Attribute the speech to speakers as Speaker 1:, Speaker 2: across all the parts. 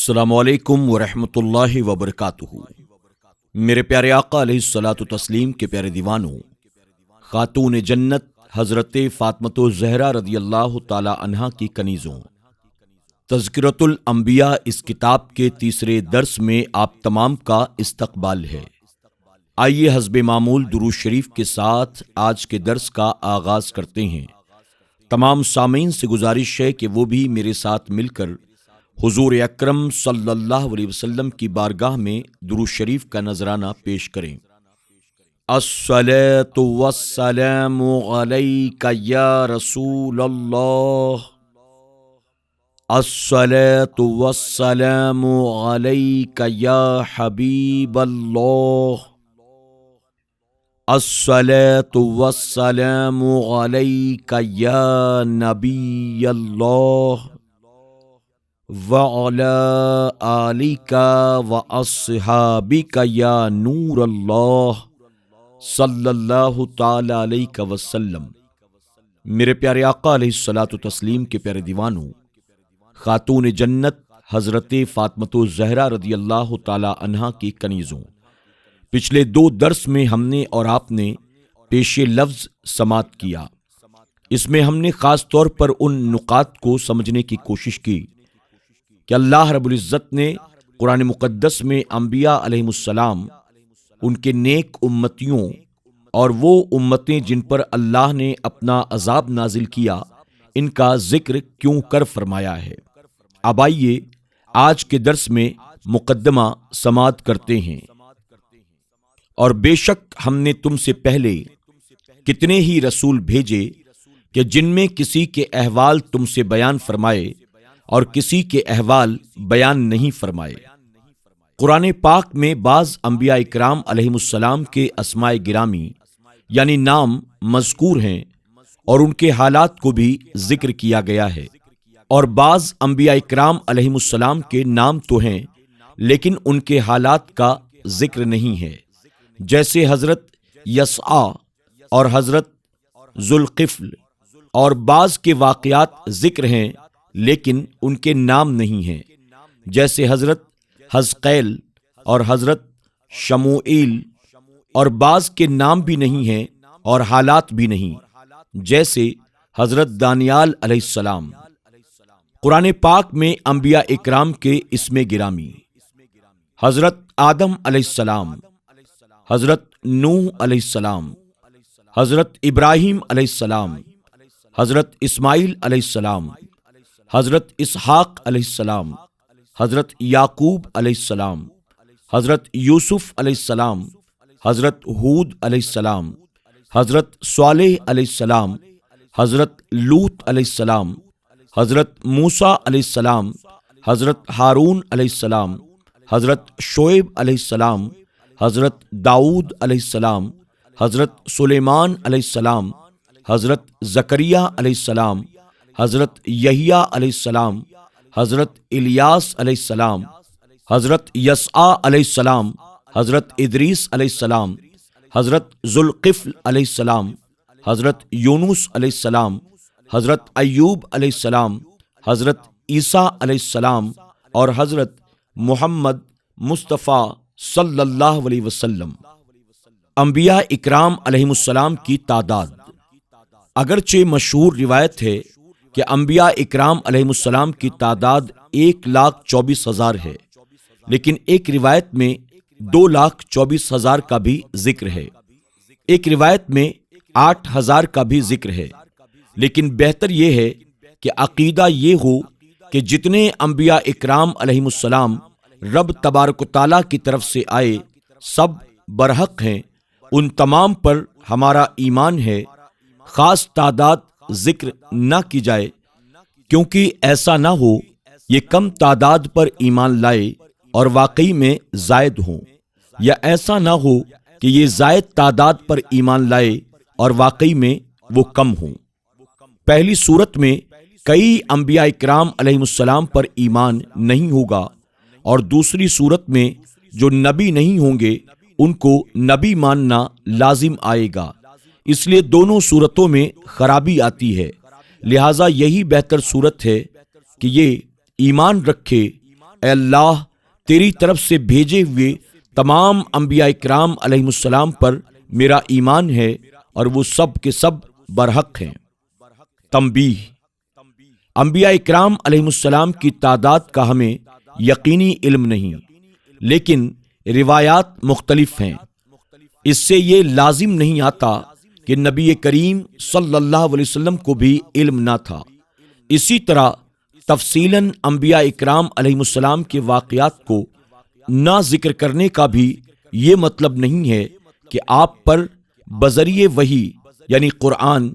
Speaker 1: السلام علیکم ورحمۃ اللہ وبرکاتہ۔ میرے پیارے آقا علیہ الصلاۃ والتسلیم کے پیارے دیوانوں، خاتون جنت حضرت فاطمۃ الزہرا رضی اللہ تعالی عنہا کی کنیزوں، تذکرۃ الانبیاء اس کتاب کے تیسرے درس میں آپ تمام کا استقبال ہے۔ آئیے حسب معمول درود شریف کے ساتھ آج کے درس کا آغاز کرتے ہیں۔ تمام سامعین سے گزارش ہے کہ وہ بھی میرے ساتھ مل کر حضور اکرم صلی اللہ علیہ وسلم کی بارگاہ میں درود شریف کا نذرانہ پیش کریں۔ الصلاۃ والسلام علیک یا رسول اللہ، الصلاۃ والسلام علیک یا حبیب اللہ، الصلاۃ والسلام علیک یا نبی اللہ، وَعَلَىٰ آلِكَ وَأَصْحَابِكَ یا نور اللہ صلی اللہ تعالی علیہ وسلم۔ میرے پیارے آقا علیہ الصلاۃ والتسلیم کے پیارے دیوانوں، خاتون جنت حضرت فاطمۃ الزہرا رضی اللہ تعالی عنہا کی کنیزوں، پچھلے دو درس میں ہم نے اور آپ نے پیش لفظ سماعت کیا۔ اس میں ہم نے خاص طور پر ان نکات کو سمجھنے کی کوشش کی کہ اللہ رب العزت نے قرآن مقدس میں انبیاء علیہ السلام، ان کے نیک امتیوں اور وہ امتیں جن پر اللہ نے اپنا عذاب نازل کیا، ان کا ذکر کیوں کر فرمایا ہے۔ اب آئیے آج کے درس میں مقدمہ سماعت کرتے ہیں۔ اور بے شک ہم نے تم سے پہلے کتنے ہی رسول بھیجے کہ جن میں کسی کے احوال تم سے بیان فرمائے اور کسی کے احوال بیان نہیں فرمائے۔ قرآن پاک میں بعض انبیاء اکرام علیہم السلام کے اسماء گرامی یعنی نام مذکور ہیں اور ان کے حالات کو بھی ذکر کیا گیا ہے، اور بعض انبیاء اکرام علیہم السلام کے نام تو ہیں لیکن ان کے حالات کا ذکر نہیں ہے، جیسے حضرت یسع اور حضرت ذوالقفل، اور بعض کے واقعات ذکر ہیں لیکن ان کے نام نہیں ہیں، جیسے حضرت حزقیل اور حضرت شموئیل، اور بعض کے نام بھی نہیں ہیں اور حالات بھی نہیں، جیسے حضرت دانیال علیہ السلام۔ قرآن پاک میں انبیاء اکرام کے اسم گرامی: حضرت آدم علیہ السلام، حضرت نوح علیہ السلام، حضرت ابراہیم علیہ السلام، حضرت اسماعیل علیہ السلام، حضرت اسحاق علیہ السلام، حضرت یعقوب علیہ السلام، حضرت یوسف علیہ السلام، حضرت ہود علیہ السلام، حضرت صالح علیہ السلام، حضرت لوط علیہ السلام، حضرت موسیٰ علیہ السلام، حضرت ہارون علیہ السلام، حضرت شعیب علیہ السلام، حضرت داؤد علیہ السلام، حضرت سلیمان علیہ السلام، حضرت زکریا علیہ السلام، حضرت یحییٰ علیہ السلام، حضرت الیاس علیہ السلام، حضرت یسع علیہ السلام، حضرت ادریس علیہ السلام، حضرت ذوالقفل علیہ السلام، حضرت یونس علیہ السلام، حضرت ایوب علیہ السلام، حضرت عیسیٰ علیہ السلام، اور حضرت محمد مصطفیٰ صلی اللہ علیہ وسلم۔ انبیاء اکرام علیہم السلام کی تعداد، اگرچہ مشہور روایت ہے کہ انبیاء اکرام علیہم السلام کی تعداد 1,24,000 ہے، لیکن ایک روایت میں 2,24,000 کا بھی ذکر ہے، ایک روایت میں 8,000 کا بھی ذکر ہے، لیکن بہتر یہ ہے کہ عقیدہ یہ ہو کہ جتنے انبیاء اکرام علیہم السلام رب تبارک و تعالیٰ کی طرف سے آئے سب برحق ہیں، ان تمام پر ہمارا ایمان ہے، خاص تعداد ذکر نہ کی جائے، کیونکہ ایسا نہ ہو یہ کم تعداد پر ایمان لائے اور واقعی میں زائد ہوں، یا ایسا نہ ہو کہ یہ زائد تعداد پر ایمان لائے اور واقعی میں وہ کم ہوں۔ پہلی صورت میں کئی انبیاء اکرام علیہم السلام پر ایمان نہیں ہوگا، اور دوسری صورت میں جو نبی نہیں ہوں گے ان کو نبی ماننا لازم آئے گا، اس لیے دونوں صورتوں میں خرابی آتی ہے، لہٰذا یہی بہتر صورت ہے کہ یہ ایمان رکھے اے اللہ تیری طرف سے بھیجے ہوئے تمام انبیاء کرام علیہم السلام پر میرا ایمان ہے اور وہ سب کے سب برحق ہیں۔ تنبیہ: انبیاء کرام علیہم السلام کی تعداد کا ہمیں یقینی علم نہیں، لیکن روایات مختلف ہیں۔ اس سے یہ لازم نہیں آتا کہ نبی کریم صلی اللہ علیہ وسلم کو بھی علم نہ تھا۔ اسی طرح تفصیلاً انبیاء اکرام علیہم السلام کے واقعات کو نہ ذکر کرنے کا بھی یہ مطلب نہیں ہے کہ آپ پر بذریعہ وحی یعنی قرآن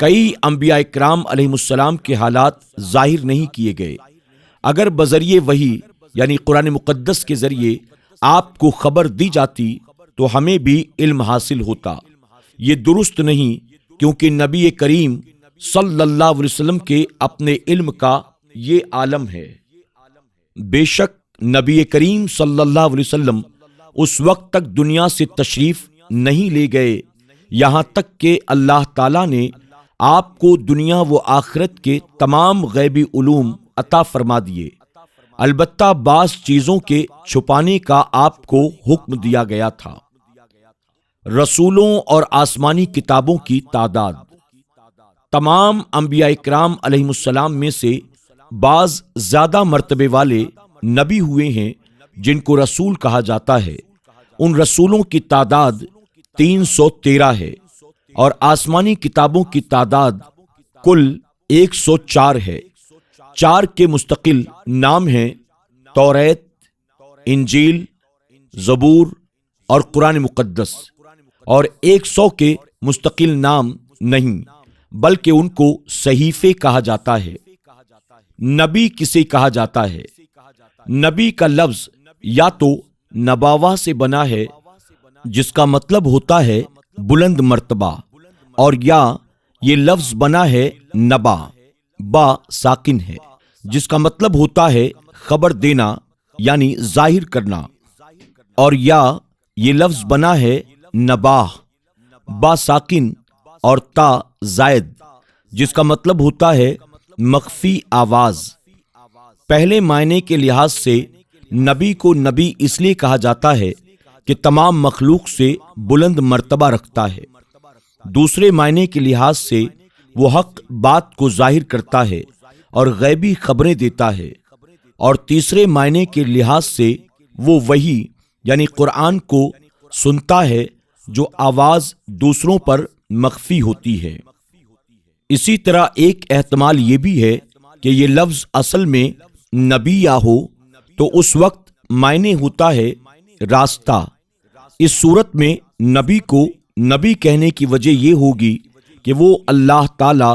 Speaker 1: کئی انبیاء اکرام علیہم السلام کے حالات ظاہر نہیں کیے گئے۔ اگر بذریعہ وحی یعنی قرآن مقدس کے ذریعے آپ کو خبر دی جاتی تو ہمیں بھی علم حاصل ہوتا۔ یہ درست نہیں، کیونکہ نبی کریم صلی اللہ علیہ وسلم کے اپنے علم کا یہ عالم ہے۔ بے شک نبی کریم صلی اللہ علیہ وسلم اس وقت تک دنیا سے تشریف نہیں لے گئے یہاں تک کہ اللہ تعالیٰ نے آپ کو دنیا و آخرت کے تمام غیبی علوم عطا فرما دیے۔ البتہ بعض چیزوں کے چھپانے کا آپ کو حکم دیا گیا تھا۔ رسولوں اور آسمانی کتابوں کی تعداد: تمام انبیاء کرام علیہم السلام میں سے بعض زیادہ مرتبے والے نبی ہوئے ہیں جن کو رسول کہا جاتا ہے۔ ان رسولوں کی تعداد 313 ہے اور آسمانی کتابوں کی تعداد کل 104 ہے۔ 4 کے مستقل نام ہیں توریت، انجیل، زبور اور قرآن مقدس، اور 100 کے مستقل نام نہیں بلکہ ان کو صحیفے کہا جاتا ہے۔ نبی کسے کہا جاتا ہے؟ نبی کا لفظ یا تو نباوہ سے بنا ہے جس کا مطلب ہوتا ہے بلند مرتبہ، اور یا یہ لفظ بنا ہے نبا با ساکن ہے جس کا مطلب ہوتا ہے خبر دینا یعنی ظاہر کرنا، اور یا یہ لفظ بنا ہے نباہ با ساکن اور تا زائد جس کا مطلب ہوتا ہے مخفی آواز۔ پہلے معنی کے لحاظ سے نبی کو نبی اس لیے کہا جاتا ہے کہ تمام مخلوق سے بلند مرتبہ رکھتا ہے۔ دوسرے معنی کے لحاظ سے وہ حق بات کو ظاہر کرتا ہے اور غیبی خبریں دیتا ہے، اور تیسرے معنی کے لحاظ سے وہ وحی یعنی قرآن کو سنتا ہے جو آواز دوسروں پر مخفی ہوتی ہے۔ اسی طرح ایک احتمال یہ بھی ہے کہ یہ لفظ اصل میں نبی یا ہو تو اس وقت معنی ہوتا ہے راستہ۔ اس صورت میں نبی کو نبی کہنے کی وجہ یہ ہوگی کہ وہ اللہ تعالی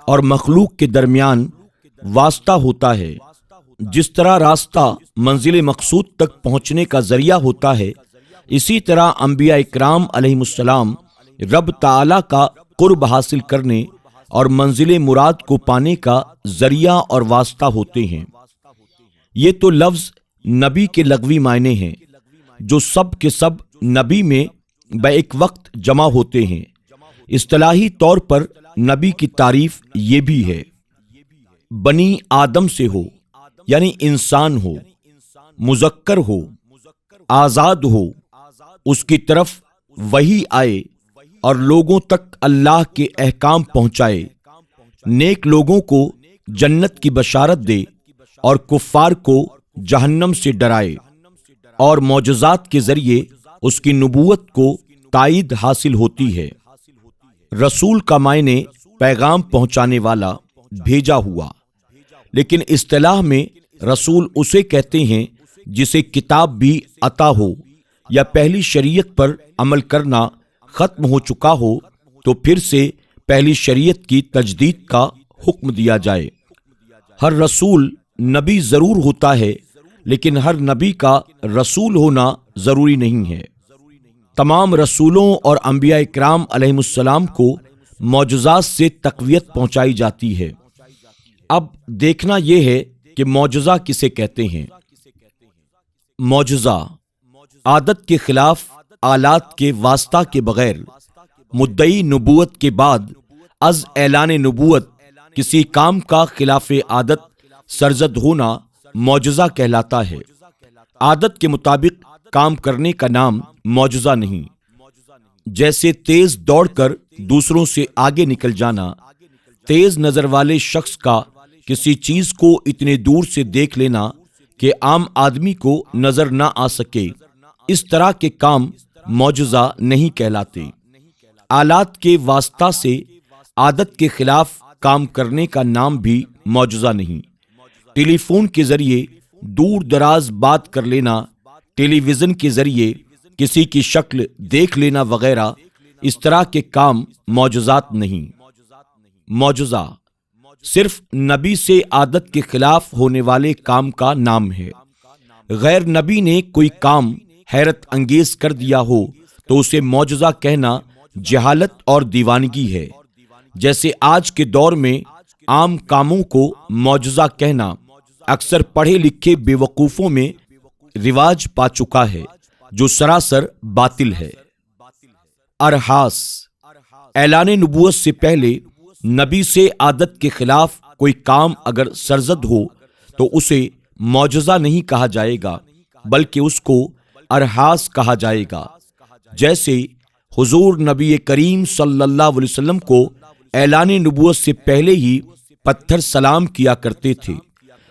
Speaker 1: اور مخلوق کے درمیان واسطہ ہوتا ہے۔ جس طرح راستہ منزل مقصود تک پہنچنے کا ذریعہ ہوتا ہے، اسی طرح انبیاء اکرام علیہم السلام رب تعالی کا قرب حاصل کرنے اور منزل مراد کو پانے کا ذریعہ اور واسطہ ہوتے ہیں۔ یہ تو لفظ نبی کے لغوی معنی ہیں جو سب کے سب نبی میں بیک وقت جمع ہوتے ہیں۔ اصطلاحی طور پر نبی کی تعریف یہ بھی ہے: بنی آدم سے ہو یعنی انسان ہو، مذکر ہو، آزاد ہو، اس کی طرف وحی آئے اور لوگوں تک اللہ کے احکام پہنچائے، نیک لوگوں کو جنت کی بشارت دے اور کفار کو جہنم سے ڈرائے، اور معجزات کے ذریعے اس کی نبوت کو تائید حاصل ہوتی ہے۔ رسول کا معنی پیغام پہنچانے والا، بھیجا ہوا، لیکن اصطلاح میں رسول اسے کہتے ہیں جسے کتاب بھی عطا ہو یا پہلی شریعت پر عمل کرنا ختم ہو چکا ہو تو پھر سے پہلی شریعت کی تجدید کا حکم دیا جائے۔ ہر رسول نبی ضرور ہوتا ہے، لیکن ہر نبی کا رسول ہونا ضروری نہیں ہے۔ تمام رسولوں اور انبیاء کرام علیہم السلام کو معجزات سے تقویت پہنچائی جاتی ہے۔ اب دیکھنا یہ ہے کہ معجزہ کسے کہتے ہیں۔ معجزہ عادت کے خلاف آلات کے واسطہ کے بغیر مدعی نبوت کے بعد از اعلان نبوت کسی کام کا خلاف عادت سرزد ہونا معجزہ کہلاتا ہے۔ عادت کے مطابق کام کرنے کا نام معجزہ نہیں۔ جیسے تیز دوڑ کر دوسروں سے آگے نکل جانا، تیز نظر والے شخص کا کسی چیز کو اتنے دور سے دیکھ لینا کہ عام آدمی کو نظر نہ آ سکے، اس طرح کے کام معجزہ نہیں کہلاتے۔ آلات کے واسطہ سے عادت کے خلاف کام کرنے کا نام بھی معجزہ نہیں۔ ٹیلی فون کے ذریعے دور دراز بات کر لینا، ٹیلی ویژن کے ذریعے کسی کی شکل دیکھ لینا وغیرہ، اس طرح کے کام معجزات نہیں۔ معجزہ صرف نبی سے عادت کے خلاف ہونے والے کام کا نام ہے۔ غیر نبی نے کوئی کام حیرت انگیز کر دیا ہو تو اسے معجزہ کہنا جہالت اور دیوانگی ہے۔ جیسے آج کے دور میں عام کاموں کو معجزہ کہنا اکثر پڑھے لکھے بے وقوفوں میں رواج پا چکا ہے، جو سراسر باطل ہے۔ ارحاس اعلان نبوت سے پہلے نبی سے عادت کے خلاف کوئی کام اگر سرزد ہو تو اسے معجزہ نہیں کہا جائے گا، بلکہ اس کو ارحاس کہا جائے گا۔ جیسے حضور نبی کریم صلی اللہ علیہ وسلم کو اعلان نبوت سے پہلے ہی پتھر سلام کیا کرتے تھے،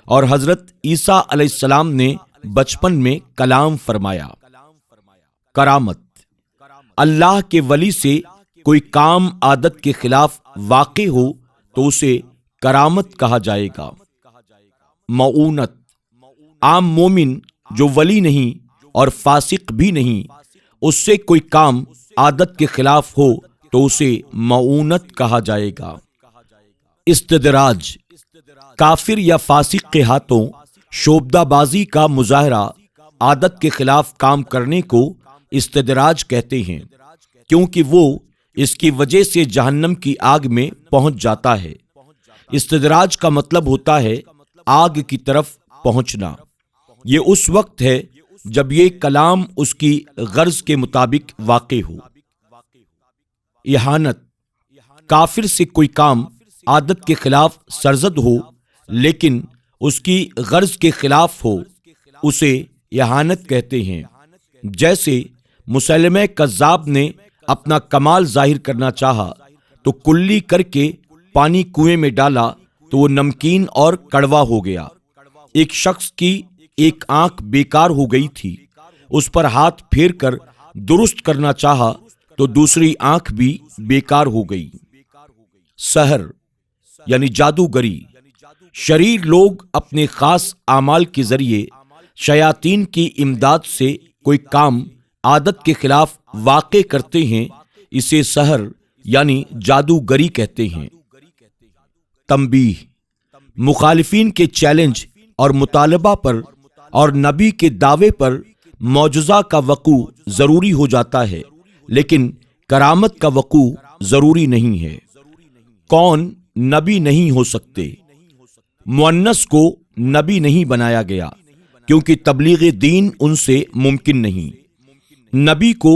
Speaker 1: اور حضرت عیسیٰ علیہ السلام نے بچپن میں کلام فرمایا۔ کرامت اللہ کے ولی سے کوئی کام عادت کے خلاف واقع ہو تو اسے کرامت کہا جائے گا۔ معونت عام مومن جو ولی نہیں اور فاسق بھی نہیں، اس سے کوئی کام عادت کے خلاف ہو تو اسے معونت کہا جائے گا۔ استدراج کافر یا فاسق کے ہاتھوں شعبدہ بازی کا مظاہرہ عادت کے خلاف کام کرنے کو استدراج کہتے ہیں، کیونکہ وہ اس کی وجہ سے جہنم کی آگ میں پہنچ جاتا ہے۔ استدراج کا مطلب ہوتا ہے آگ کی طرف پہنچنا۔ یہ اس وقت ہے جب یہ کلام اس کی غرض کے مطابق واقع ہو۔ اہانت کافر سے کوئی کام عادت کے خلاف سرزد ہو لیکن اس کی غرض کے خلاف ہو، اسے اہانت کہتے ہیں۔ جیسے مسلمہ کذاب نے اپنا کمال ظاہر کرنا چاہا تو کلی کر کے پانی کنویں میں ڈالا تو وہ نمکین اور کڑوا ہو گیا۔ ایک شخص کی ایک آنکھ بیکار ہو گئی تھی، اس پر ہاتھ پھیر کر درست کرنا چاہا تو دوسری آنکھ بھی بیکار ہو گئی۔ سحر یعنی جادوگری شریر لوگ اپنے خاص اعمال کے ذریعے شیاطین کی امداد سے کوئی کام عادت کے خلاف واقع کرتے ہیں، اسے سحر یعنی جادوگری کہتے ہیں۔ تنبیہ مخالفین کے چیلنج اور مطالبہ پر اور نبی کے دعوے پر معجزہ کا وقوع ضروری ہو جاتا ہے، لیکن کرامت کا وقوع ضروری نہیں ہے۔ کون نبی نہیں ہو سکتے؟ مؤنث کو نبی نہیں بنایا گیا کیونکہ تبلیغ دین ان سے ممکن نہیں۔ نبی کو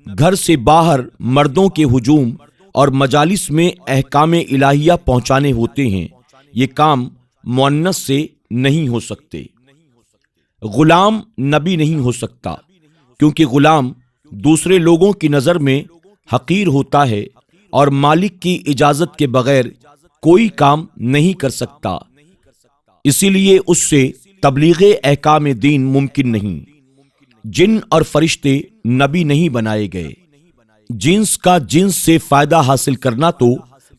Speaker 1: گھر سے باہر مردوں کے ہجوم اور مجالس میں احکام الہیہ پہنچانے ہوتے ہیں، یہ کام مؤنث سے نہیں ہو سکتے۔ غلام نبی نہیں ہو سکتا کیونکہ غلام دوسرے لوگوں کی نظر میں حقیر ہوتا ہے اور مالک کی اجازت کے بغیر کوئی کام نہیں کر سکتا، اسی لیے اس سے تبلیغ احکام دین ممکن نہیں۔ جن اور فرشتے نبی نہیں بنائے گئے۔ جنس کا جنس سے فائدہ حاصل کرنا تو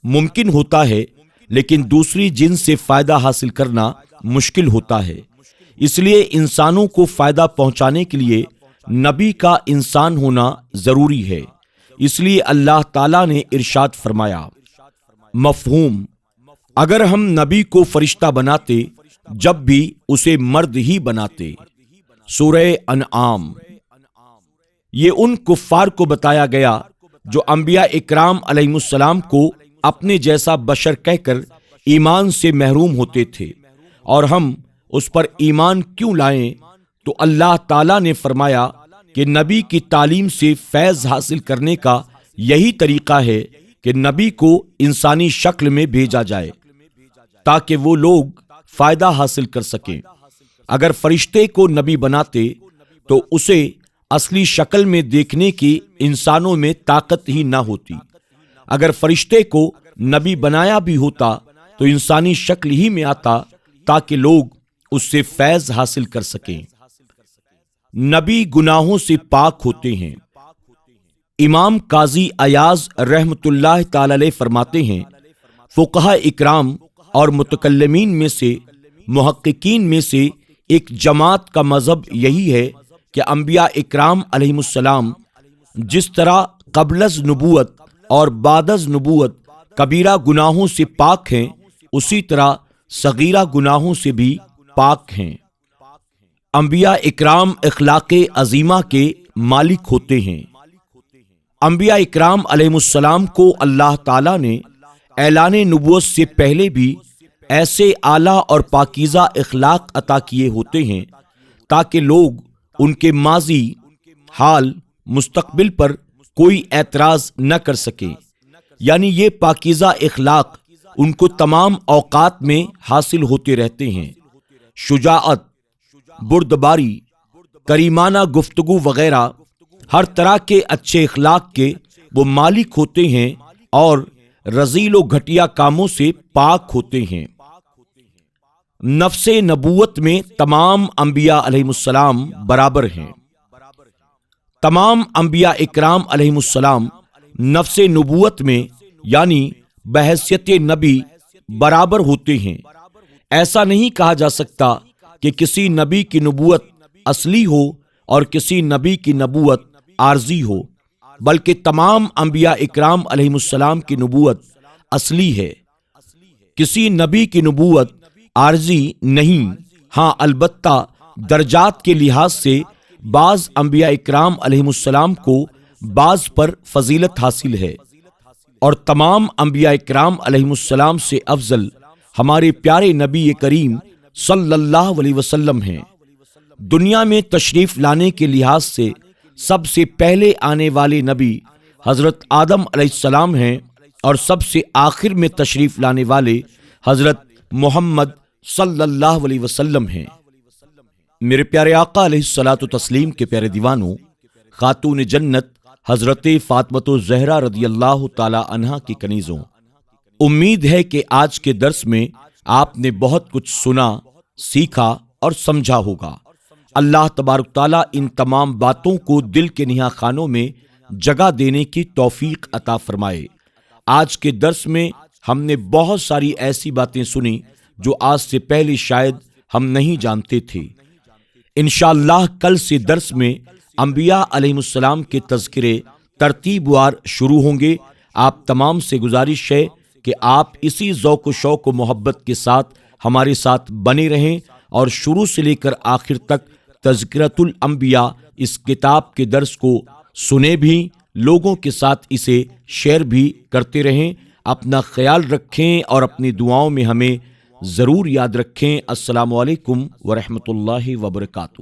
Speaker 1: ممکن ہوتا ہے، لیکن دوسری جنس سے فائدہ حاصل کرنا مشکل ہوتا ہے۔ اس لیے انسانوں کو فائدہ پہنچانے کے لیے نبی کا انسان ہونا ضروری ہے۔ اس لیے اللہ تعالیٰ نے ارشاد فرمایا۔ مفہوم اگر ہم نبی کو فرشتہ بناتے جب بھی اسے مرد ہی بناتے۔ سورہ انعام۔ یہ ان کفار کو بتایا گیا جو انبیاء اکرام علیہم السلام کو اپنے جیسا بشر کہہ کر ایمان سے محروم ہوتے تھے، اور ہم اس پر ایمان کیوں لائیں؟ تو اللہ تعالیٰ نے فرمایا کہ نبی کی تعلیم سے فیض حاصل کرنے کا یہی طریقہ ہے کہ نبی کو انسانی شکل میں بھیجا جائے تاکہ وہ لوگ فائدہ حاصل کر سکیں۔ اگر فرشتے کو نبی بناتے تو اسے اصلی شکل میں دیکھنے کی انسانوں میں طاقت ہی نہ ہوتی۔ اگر فرشتے کو نبی بنایا بھی ہوتا تو انسانی شکل ہی میں آتا تاکہ لوگ اس سے فیض حاصل کر سکیں۔ نبی گناہوں سے پاک ہوتے ہیں۔ امام قاضی ایاز رحمت اللہ تعالی علیہ فرماتے ہیں، فقہاء اکرام اور متکلمین میں سے، محققین میں سے ایک جماعت کا مذہب یہی ہے کہ انبیاء اکرام علیہ السلام جس طرح قبل از نبوت اور بعد از نبوت کبیرہ گناہوں سے پاک ہیں، اسی طرح صغیرہ گناہوں سے بھی پاک ہیں۔ انبیاء اکرام اخلاق عظیمہ کے مالک ہوتے ہیں۔ انبیاء اکرام علیہ السلام کو اللہ تعالیٰ نے اعلان نبوت سے پہلے بھی ایسے اعلیٰ اور پاکیزہ اخلاق عطا کیے ہوتے ہیں تاکہ لوگ ان کے ماضی، حال، مستقبل پر کوئی اعتراض نہ کر سکیں، یعنی یہ پاکیزہ اخلاق ان کو تمام اوقات میں حاصل ہوتے رہتے ہیں۔ شجاعت، بردباری، کریمانہ گفتگو وغیرہ ہر طرح کے اچھے اخلاق کے وہ مالک ہوتے ہیں اور رذیل و گھٹیا کاموں سے پاک ہوتے ہیں۔ نفس نبوت میں تمام انبیاء علیہ السلام برابر ہیں۔ تمام انبیاء اکرام علیہ السلام نفس نبوت میں یعنی بحیثیت نبی برابر ہوتے ہیں۔ ایسا نہیں کہا جا سکتا کہ کسی نبی کی نبوت اصلی ہو اور کسی نبی کی نبوت عارضی ہو، بلکہ تمام انبیاء اکرام علیہ السلام کی نبوت اصلی ہے۔ کسی نبی کی نبوت عارضی نہیں۔ ہاں، البتہ درجات کے لحاظ سے بعض انبیاء اکرام علیہ السلام کو بعض پر فضیلت حاصل ہے، اور تمام انبیاء اکرام علیہ السلام سے افضل ہمارے پیارے نبی کریم صلی اللہ علیہ وسلم ہیں۔ دنیا میں تشریف لانے کے لحاظ سے سب سے پہلے آنے والے نبی حضرت آدم علیہ السلام ہیں، اور سب سے آخر میں تشریف لانے والے حضرت محمد صلی اللہ علیہ وسلم ہیں۔ میرے پیارے آقا علیہ الصلاۃ والتسلیم کے پیارے دیوانوں، خاتون جنت حضرت فاطمۃ الزہرا رضی اللہ تعالی عنہا کی کنیزوں، امید ہے کہ آج کے درس میں آپ نے بہت کچھ سنا، سیکھا اور سمجھا ہوگا۔ اللہ تبارک تعالیٰ ان تمام باتوں کو دل کے نہا خانوں میں جگہ دینے کی توفیق عطا فرمائے۔ آج کے درس میں ہم نے بہت ساری ایسی باتیں سنی جو آج سے پہلے شاید ہم نہیں جانتے تھے۔ انشاءاللہ کل سے درس میں انبیاء علیہ السلام کے تذکرے ترتیب وار شروع ہوں گے۔ آپ تمام سے گزارش ہے کہ آپ اسی ذوق و شوق و محبت کے ساتھ ہمارے ساتھ بنے رہیں اور شروع سے لے کر آخر تک تذکرۃ الانبیاء اس کتاب کے درس کو سنیں بھی، لوگوں کے ساتھ اسے شیئر بھی کرتے رہیں۔ اپنا خیال رکھیں اور اپنی دعاؤں میں ہمیں ضرور یاد رکھیں۔ السلام علیکم ورحمۃ اللہ وبرکاتہ۔